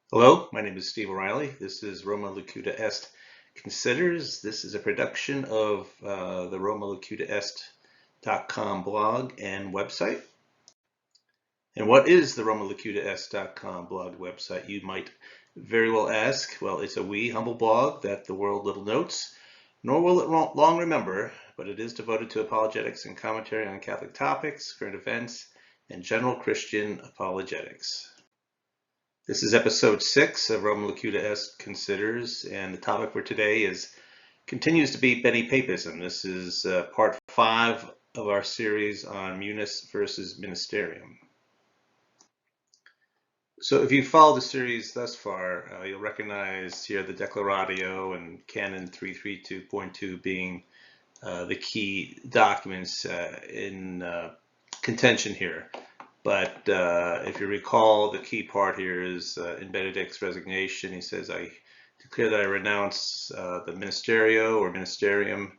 Hello, my name is Steve O'Reilly. This is Roma Locuta Est Considers. This is a production of the Roma Locuta Est.com blog and website. And what is the Roma Locuta Est.com blog website, you might very well ask? Well, it's a wee humble blog that the world little notes, nor will it long remember, but it is devoted to apologetics and commentary on Catholic topics, current events, and general Christian apologetics. This is episode 6 of Roma Locuta Est Considers, and the topic for today continues to be Benepapism. This is part 5 of our series on Munus versus Ministerium. So if you followed the series thus far, you'll recognize here the Declaratio and Canon 332.2 being the key documents in contention here. But if you recall, the key part here is in Benedict's resignation. He says, I declare that I renounce the Ministerium,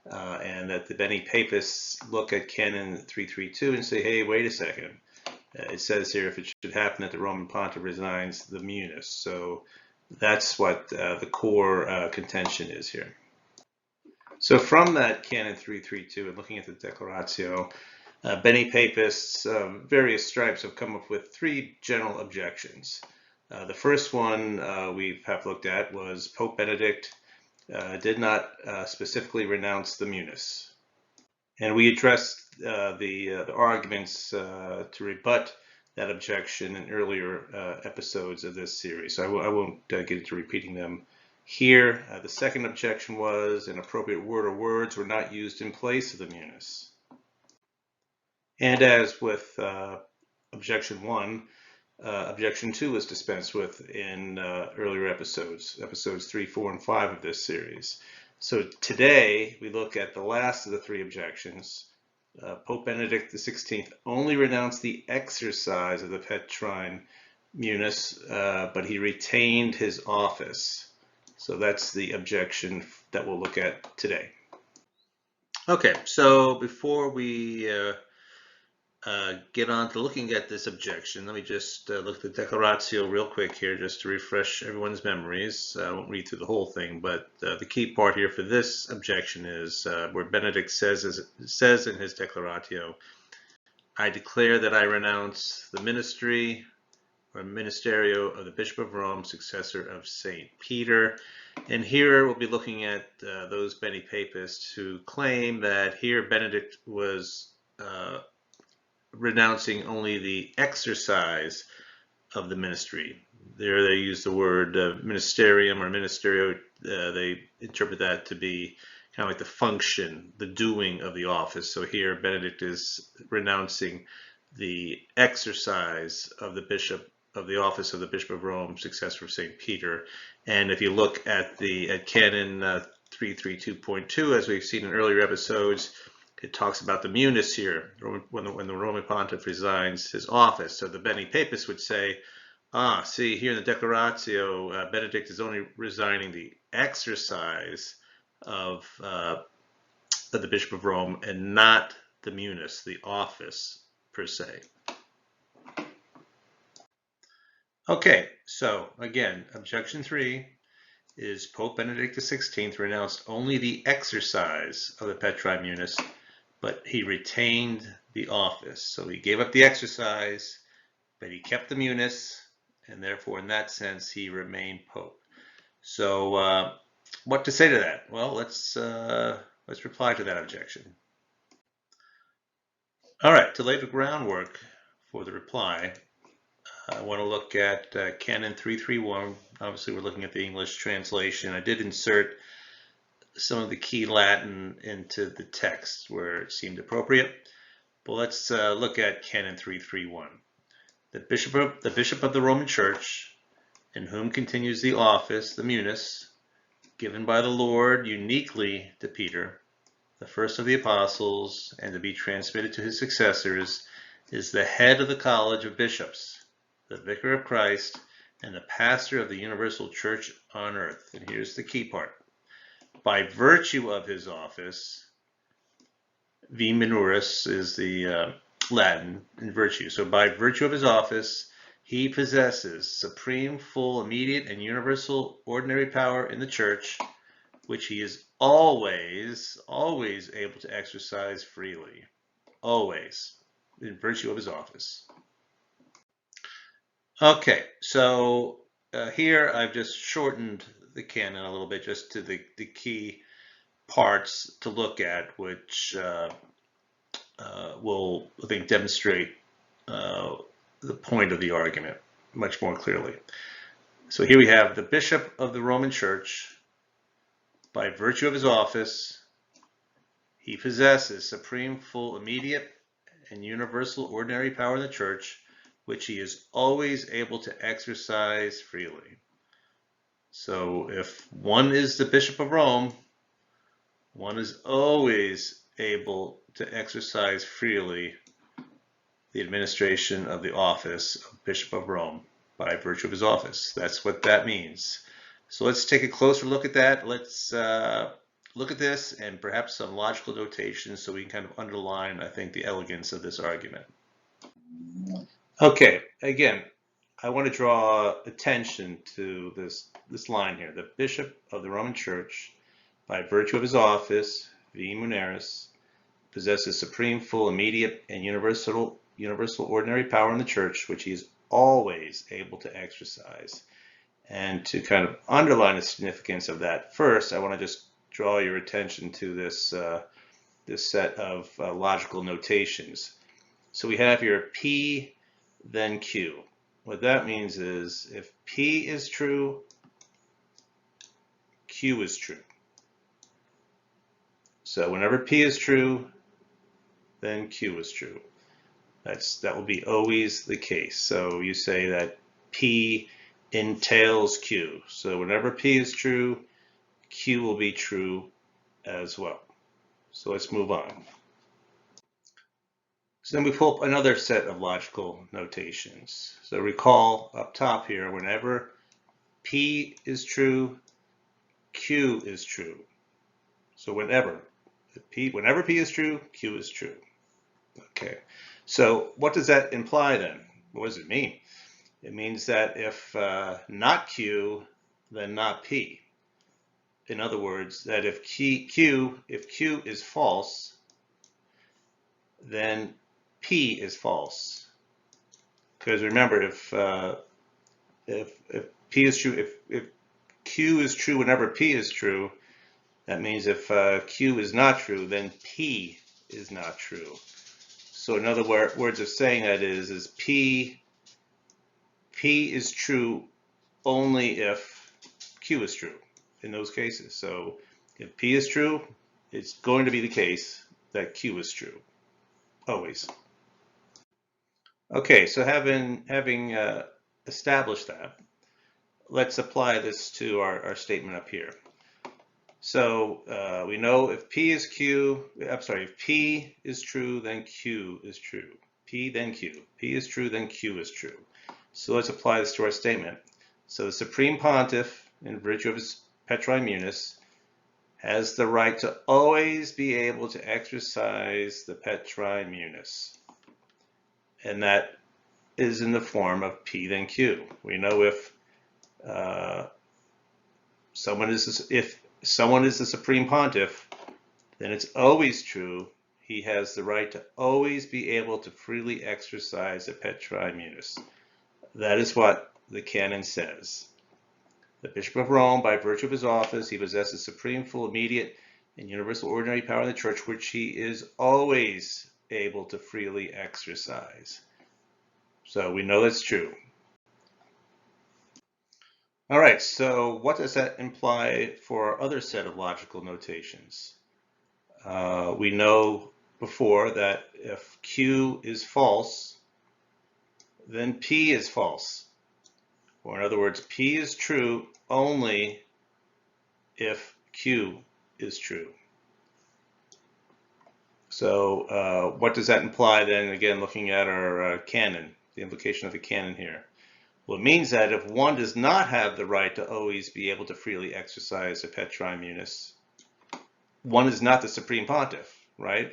and that the Benepapists look at Canon 332 and say, hey, wait a second. It says here if it should happen that the Roman Pontiff resigns the Munus. So that's what the core contention is here. So from that Canon 332 and looking at the Declaratio, Benepapists, various stripes, have come up with 3 general objections. The first one we have looked at was Pope Benedict did not specifically renounce the Munus. And we addressed the arguments to rebut that objection in earlier episodes of this series, so I won't get into repeating them here. The second objection was an appropriate word or words were not used in place of the Munus. And as with objection 1, objection 2 was dispensed with in earlier episodes 3, 4, and 5 of this series. So today we look at the last of the 3 objections. Pope Benedict XVI only renounced the exercise of the Petrine Munus, but he retained his office. So that's the objection that we'll look at today. Okay, so before we get on to looking at this objection, let me just look at the Declaratio real quick here just to refresh everyone's memories. I won't read through the whole thing, but the key part here for this objection is where Benedict says in his Declaratio, I declare that I renounce the ministry or ministerio of the Bishop of Rome, successor of St. Peter. And here we'll be looking at those Benepapists who claim that here Benedict was renouncing only the exercise of the ministry. There they use the word ministerium or ministerio. They interpret that to be kind of like the function, the doing of the office. So here Benedict is renouncing the exercise of the office of the Bishop of Rome, successor of St. Peter. And if you look at Canon 332.2, as we've seen in earlier episodes, it talks about the Munus here when the Roman Pontiff resigns his office. So the Benepapists would say, see here in the Declaratio, Benedict is only resigning the exercise of the Bishop of Rome and not the Munus, the office per se. Okay, so again, objection 3 is Pope Benedict XVI renounced only the exercise of the Petrine Munus, but he retained the office. So he gave up the exercise, but he kept the Munus, and therefore in that sense he remained Pope. So what to say to that? Well, let's reply to that objection. All right, to lay the groundwork for the reply, I want to look at Canon 331. Obviously we're looking at the English translation. I did insert some of the key Latin into the text where it seemed appropriate. But let's look at Canon 331. The bishop of the Roman Church, in whom continues the office, the Munus, given by the Lord uniquely to Peter, the first of the apostles, and to be transmitted to his successors, is the head of the College of Bishops, the vicar of Christ, and the pastor of the universal church on earth. And here's the key part. By virtue of his office, vi minoris is the Latin in virtue. So by virtue of his office, He possesses supreme, full, immediate, and universal ordinary power in the church, which he is always able to exercise freely. Always, in virtue of his office. Okay, so here I've just shortened the canon a little bit just to the key parts to look at, which will, I think, demonstrate the point of the argument much more clearly. So here we have the bishop of the Roman Church. By virtue of his office, he possesses supreme, full, immediate, and universal ordinary power in the church, which he is always able to exercise freely. So if one is the Bishop of Rome, one is always able to exercise freely the administration of the office of Bishop of Rome by virtue of his office. That's what that means. So let's take a closer look at that. Let's look at this and perhaps some logical notation so we can kind of underline, I think, the elegance of this argument. Okay, again, I want to draw attention to this line here. The Bishop of the Roman Church, by virtue of his office, v Munus, possesses supreme, full, immediate, and universal ordinary power in the church, which he is always able to exercise. And to kind of underline the significance of that, first, I want to just draw your attention to this set of logical notations. So we have here P, then Q. What that means is if P is true, Q is true. So whenever P is true, then Q is true. That will be always the case. So you say that P entails Q. So whenever P is true, Q will be true as well. So let's move on. So then we pull up another set of logical notations. So recall up top here, whenever P is true, Q is true. So whenever P is true, Q is true. Okay. So what does that imply then? What does it mean? It means that if not Q, then not P. In other words, that if Q is false, then P is false. Because remember, if P is true, if Q is true whenever P is true, that means if Q is not true, then P is not true. So in other words of saying that is P is true only if Q is true in those cases. So if P is true, it's going to be the case that Q is true, always. Okay, so having established that, let's apply this to our statement up here. So we know if P is true, then Q is true. P, then Q. P is true, then Q is true. So let's apply this to our statement. So the Supreme Pontiff, in virtue of his Petri Munus, has the right to always be able to exercise the Petri Munus. And that is in the form of P then Q. We know if someone is the Supreme Pontiff, then it's always true he has the right to always be able to freely exercise the Petri Munus. That is what the canon says. The Bishop of Rome, by virtue of his office, he possesses supreme, full, immediate, and universal ordinary power in the church, which he is always able to freely exercise. So we know that's true. All right, so what does that imply for our other set of logical notations? We know before that if Q is false, then P is false. Or in other words, P is true only if Q is true. So what does that imply then, again, looking at our canon, the implication of the canon here? Well, it means that if one does not have the right to always be able to freely exercise the Petri Munus, one is not the Supreme Pontiff, right?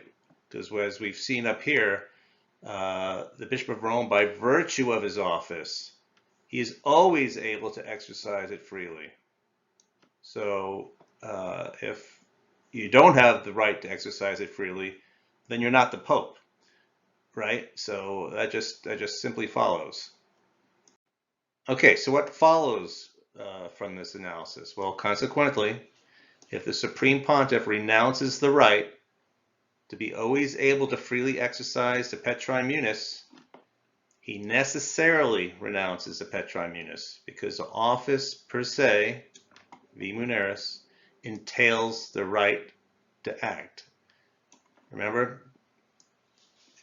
Because as we've seen up here, the Bishop of Rome, by virtue of his office, he is always able to exercise it freely. So if you don't have the right to exercise it freely, then you're not the Pope, right? So that just simply follows. Okay, so what follows from this analysis? Well, consequently, if the Supreme Pontiff renounces the right to be always able to freely exercise the Petrine Munus, he necessarily renounces the Petrine Munus, because the office per se, v muneris, entails the right to act. Remember,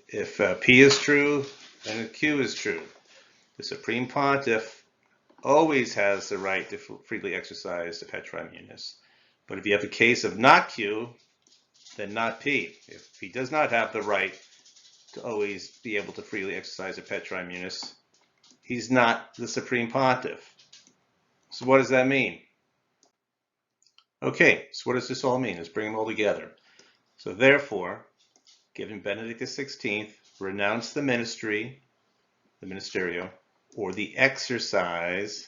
if P is true, then Q is true. The Supreme Pontiff always has the right to freely exercise the Petrine Munus. But if you have a case of not Q, then not P. If he does not have the right to always be able to freely exercise the Petrine Munus, he's not the Supreme Pontiff. So what does that mean? Okay, so what does this all mean? Let's bring them all together. So therefore, given Benedict XVI renounced the ministry, the Ministerium, or the exercise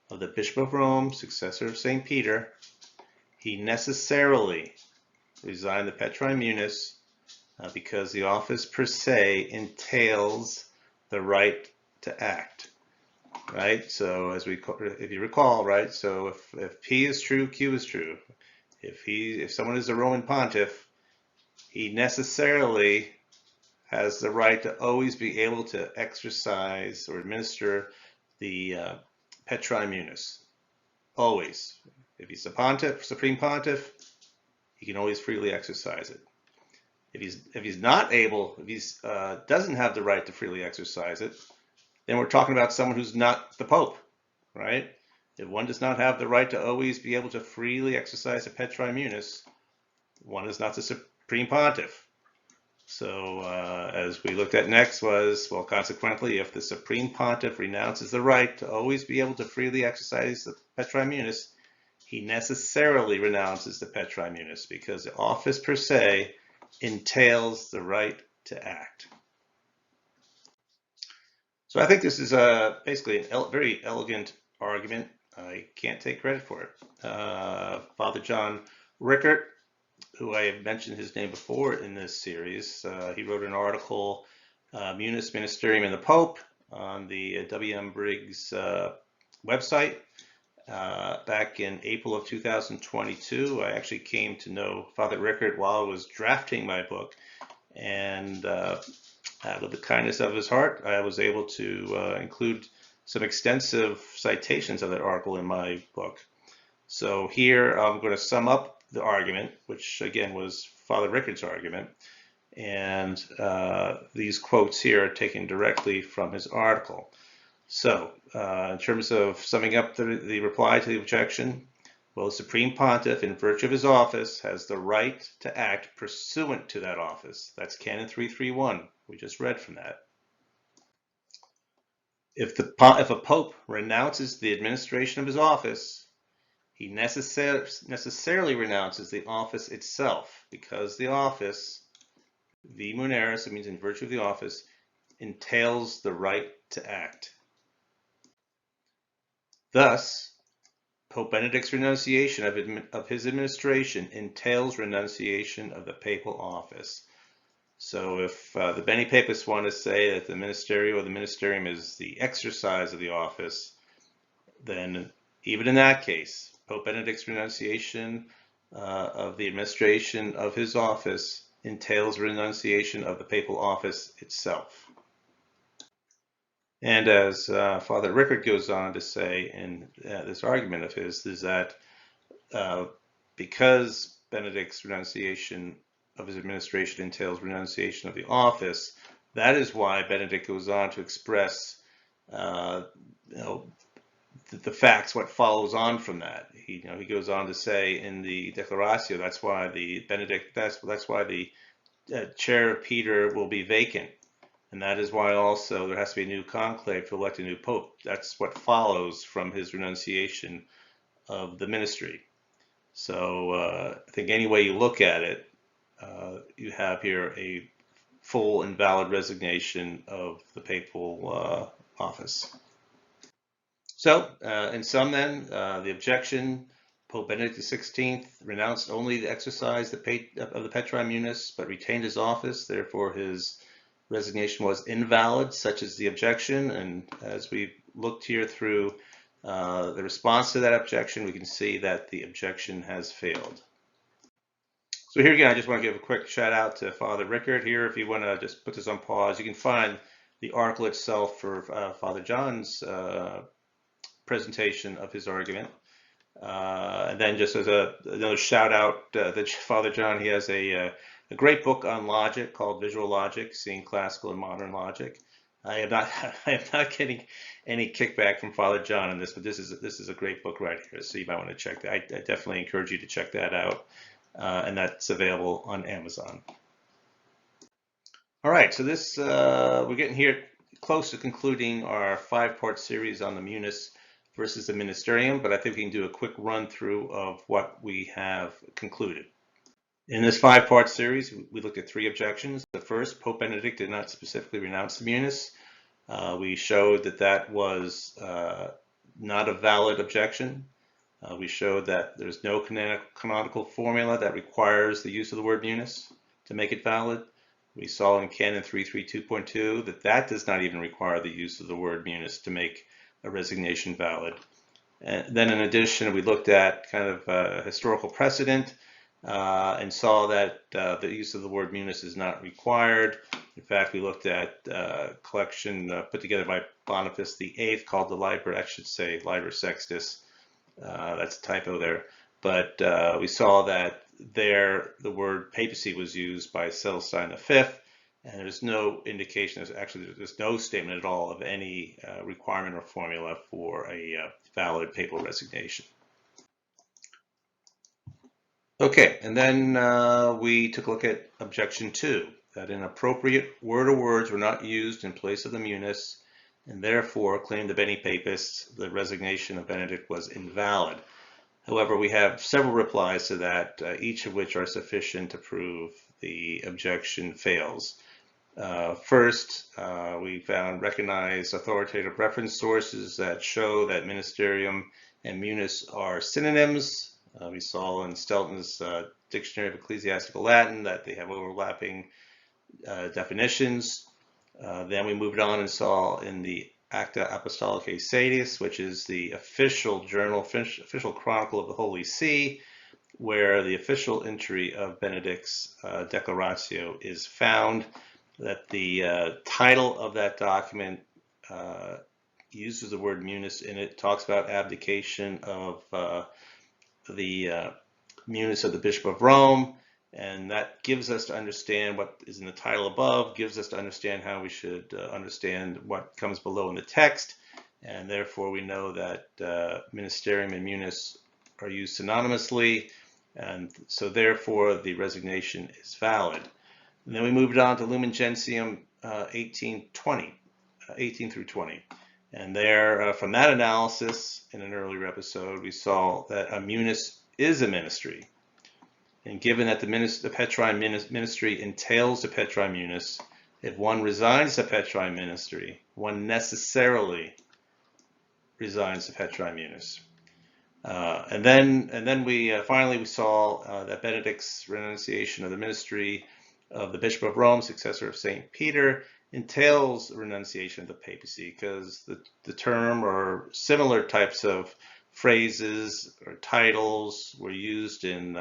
of the Bishop of Rome, successor of St. Peter, he necessarily resigned the Petrine Munus because the office per se entails the right to act, right? So as if you recall, right? So if P is true, Q is true. If someone is a Roman pontiff, he necessarily has the right to always be able to exercise or administer the Petrine Munus. Always. If he's a pontiff, Supreme Pontiff, he can always freely exercise it. If he's not able, if he doesn't have the right to freely exercise it, then we're talking about someone who's not the Pope, right? If one does not have the right to always be able to freely exercise the Petrine Munus, one is not the Supreme Pontiff. So as we looked at next was, well, consequently, if the Supreme Pontiff renounces the right to always be able to freely exercise the Petrine Munus, he necessarily renounces the Petrine Munus because the office per se entails the right to act. So I think this is basically a very elegant argument. I can't take credit for it. Father John Rickert, who I have mentioned his name before in this series, he wrote an article, Munus, Ministerium, and the Pope, on the W.M. Briggs website back in April of 2022. I actually came to know Father Rickert while I was drafting my book, and out of the kindness of his heart, I was able to include some extensive citations of that article in my book. So here I'm going to sum up the argument, which again was Father Rickert's argument, and these quotes here are taken directly from his article. So in terms of summing up the reply to the objection, well, the Supreme Pontiff, in virtue of his office, has the right to act pursuant to that office. That's Canon 331. We just read from that. If a pope renounces the administration of his office, he necessarily renounces the office itself, because the office, v muneris, it means in virtue of the office, entails the right to act. Thus, Pope Benedict's renunciation of his administration entails renunciation of the papal office. So if the Benepapists want to say that the Ministerium or the Ministerium is the exercise of the office, then even in that case, Pope Benedict's renunciation of the administration of his office entails renunciation of the papal office itself. And as Father Rickert goes on to say in this argument of his, is that because Benedict's renunciation of his administration entails renunciation of the office, that is why Benedict goes on to express the facts, what follows on from that. He goes on to say in the Declaratio, that's why the chair of Peter will be vacant. And that is why also there has to be a new conclave to elect a new pope. That's what follows from his renunciation of the ministry. So I think any way you look at it, you have here a full and valid resignation of the papal office. So, in sum then, the objection, Pope Benedict XVI renounced only the exercise of the Petrine Munus, but retained his office. Therefore, his resignation was invalid, such is the objection. And as we looked here through the response to that objection, we can see that the objection has failed. So here again, I just want to give a quick shout out to Father Rickard here. If you want to just put this on pause, you can find the article itself for Father John's presentation of his argument. And then just as another shout out, that Father John, he has a great book on logic called Visual Logic, Seeing Classical and Modern Logic. I am not getting any kickback from Father John on this, but this is a great book right here. So you might want to check that. I definitely encourage you to check that out, and that's available on Amazon. All right, so this we're getting here close to concluding our 5-part series on the Munus versus the Ministerium, but I think we can do a quick run through of what we have concluded. In this 5-part series, we looked at 3 objections. The first, Pope Benedict did not specifically renounce the Munus. We showed that that was not a valid objection. We showed that there's no canonical formula that requires the use of the word Munus to make it valid. We saw in Canon 332.2 that that does not even require the use of the word Munus to make a resignation valid. And then in addition, we looked at kind of historical precedent and saw that the use of the word Munus is not required. In fact, we looked at a collection put together by Benepapists VIII called the Liber, I should say Liber Sextus. That's a typo there. But we saw that there the word papacy was used by Celestine V, and there's no indication, there's no statement at all of any requirement or formula for a valid papal resignation. Okay, and then we took a look at objection 2, that inappropriate word or words were not used in place of the Munus, and therefore claimed the Benepapists the resignation of Benedict was invalid. However, we have several replies to that, each of which are sufficient to prove the objection fails. First, we found recognized authoritative reference sources that show that Ministerium and Munus are synonyms. We saw in Stelton's Dictionary of Ecclesiastical Latin that they have overlapping definitions. Then we moved on and saw in the Acta Apostolicae Sedis, which is the official journal, official chronicle of the Holy See, where the official entry of Benedict's Declaratio is found, that the title of that document uses the word Munus in it, talks about abdication of the Munus of the Bishop of Rome, and that gives us to understand what is in the title above, gives us to understand how we should understand what comes below in the text, and therefore we know that Ministerium and Munus are used synonymously, and so therefore the resignation is valid. And then we moved on to Lumen Gentium 18 through 20. And there, from that analysis in an earlier episode, we saw that a Munus is a ministry. And given that the Petrine ministry entails the Petrine Munus, if one resigns the Petrine ministry, one necessarily resigns the Petrine Munus. And then we finally saw that Benedict's renunciation of the ministry of the Bishop of Rome, successor of St. Peter, entails renunciation of the papacy, because the term or similar types of phrases or titles were used in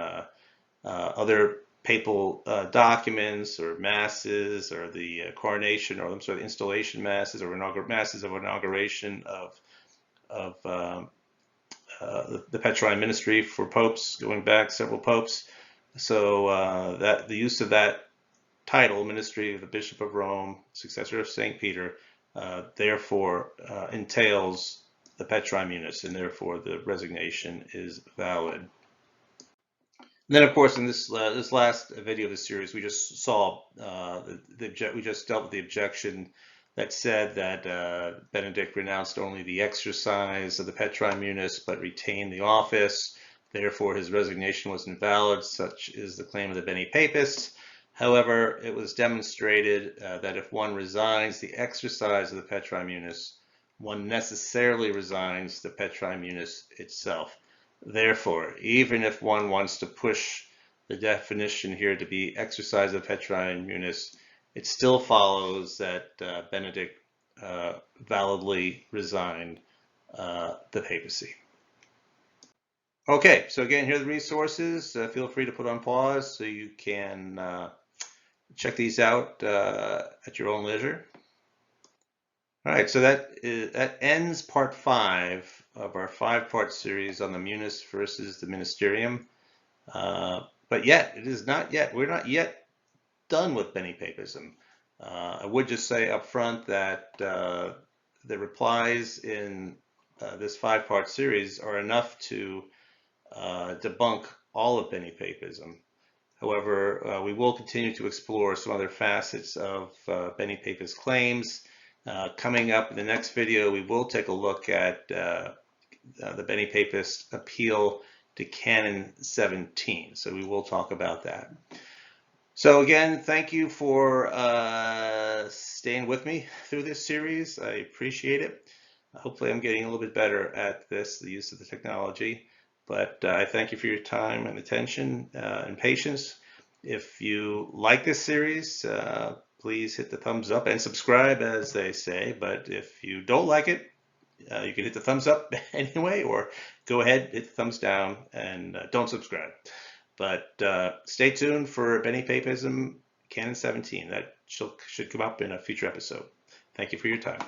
other papal documents or masses, or the coronation, or the installation masses, or masses of inauguration of the Petrine ministry for popes, going back several popes. So that the use of that title, Ministry of the Bishop of Rome, successor of St. Peter, therefore entails the Petrine Munus, and therefore the resignation is valid. And then, of course, in this last video of the series, we just saw we just dealt with the objection that said that Benedict renounced only the exercise of the Petrine Munus, but retained the office. Therefore, his resignation was invalid. Such is the claim of the Benepapists. However, it was demonstrated that if one resigns the exercise of the Petrine Munus, one necessarily resigns the Petrine Munus itself. Therefore, even if one wants to push the definition here to be exercise of Petrine Munus, it still follows that Benedict validly resigned the papacy. Okay, so again, here are the resources. Feel free to put on pause so you can check these out at your own leisure. All right, so that ends part 5 of our 5-part series on the Munus versus the Ministerium. But yet, we're not yet done with Benepapism. I would just say up front that the replies in this 5-part series are enough to debunk all of Benepapism. However, we will continue to explore some other facets of Benepapist claims. Coming up in the next video, we will take a look at the Benepapist appeal to Canon 17. So we will talk about that. So again, thank you for staying with me through this series. I appreciate it. Hopefully I'm getting a little bit better at this, the use of the technology. But I thank you for your time and attention and patience. If you like this series, please hit the thumbs up and subscribe, as they say. But if you don't like it, you can hit the thumbs up anyway, or go ahead, hit the thumbs down, and don't subscribe. But stay tuned for Benepapism Canon 17. That should come up in a future episode. Thank you for your time.